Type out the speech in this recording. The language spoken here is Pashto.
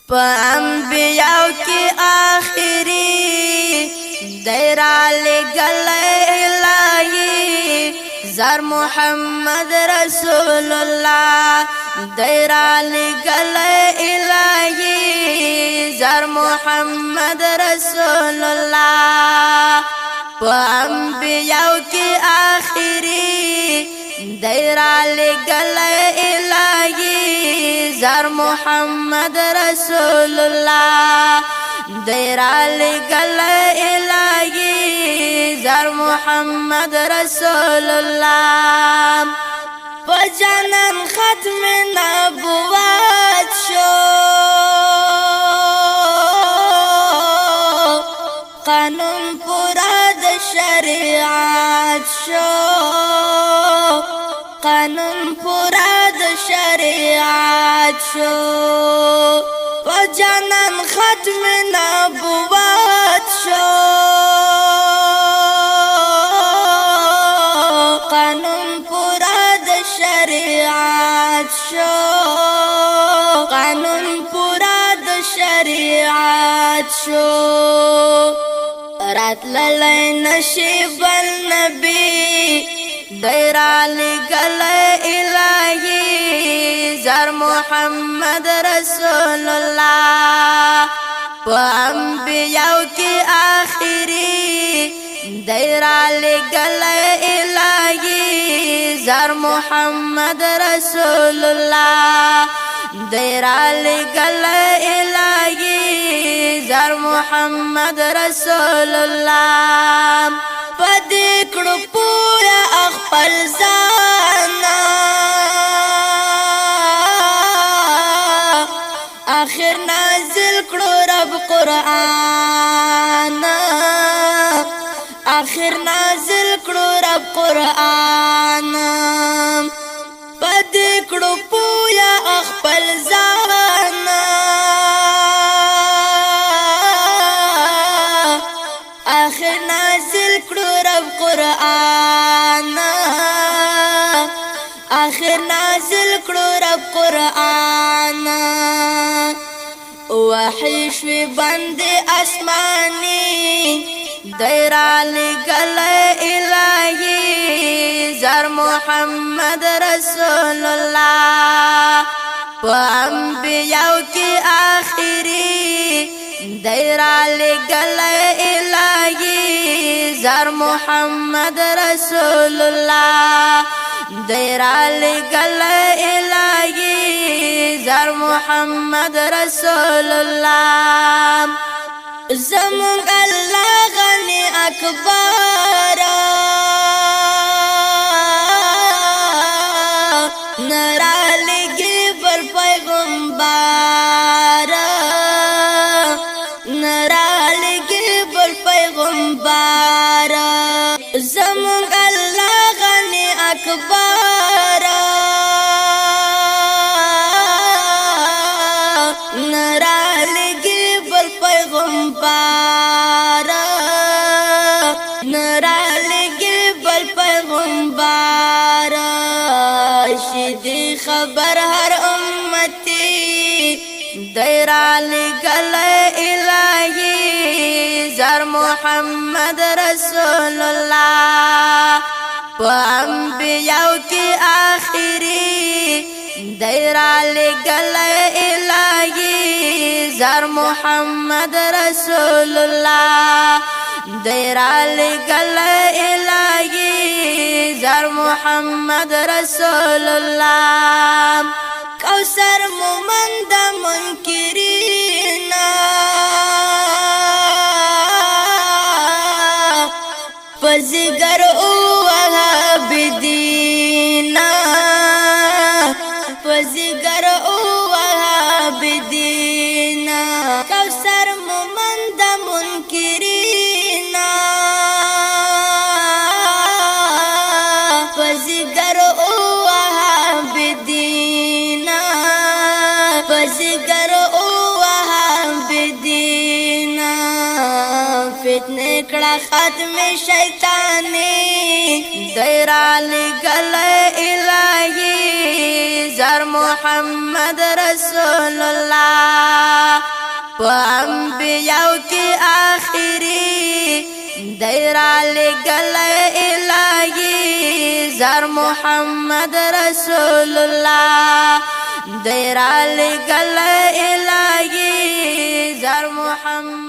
پا انبیاء کی آخری دیرا لگل الہی زر محمد رسول اللہ دیرا لگل الہی زر محمد رسول اللہ پا انبیاء کی آخری دیرا لگل الہی زر محمد رسول اللہ دیرا لگل الہی زر محمد رسول اللہ پا جنم ختم نبوت شو قانون پورا د شریعت شو قانون پورا د شریعت شو پا جنم ختم نبوت شو قانون پورا د شریعت شو قانون پورا د شریعت شو رات للی نشی بل نبی دیرا لگل الہی زر محمد رسول اللہ پا انبیاء کی آخری دیرا لگل الہی زر محمد رسول اللہ دیرا لگل الہی زر محمد رسول اللہ پدکڑو پورا اخپل زانا آخر نازل کڑو رب قرآن آخر نازل کڑو رب قرآن پدکڑو پورا اخپل زانا آخر نازل کڑو رب قرآن آخر نازل کڑو رب قرآن وحی شوی بند اسمانی دیرا لگل الہی زر محمد رسول اللہ پا انبیاء کی آخری دیرا لگل الہی زر محمد رسول اللہ دیرا لگل الہی زر محمد رسول اللہ زمان اللہ غنی اکبر نرا لگی بر پیغمبر نرا لگی بر پیغمبر زمان اللہ غنی اکبر نرا لگی بر پیغمبر نرا لگی بر پیغمبر شدی خبر ہر امتی دیرا لگل الہی زر محمد رسول اللہ پا انبیاء کی آخری دیرا لگل الہی زر محمد رسول اللہ دیرا لگل الہی زر محمد رسول اللہ کوثر مومند منکرین پزگر اوہب دینا پزگر اوہب دینا کوثر مومند منکرین پزگر اوہب دینا پزگر اوہب دینا فتنے کڑا ختم شیطانی دیرا لگل الہی زر محمد رسول اللہ پا انبیاء کی آخری دیرا لگل الہی زر محمد رسول اللہ دیرا لگل الہی زر محمد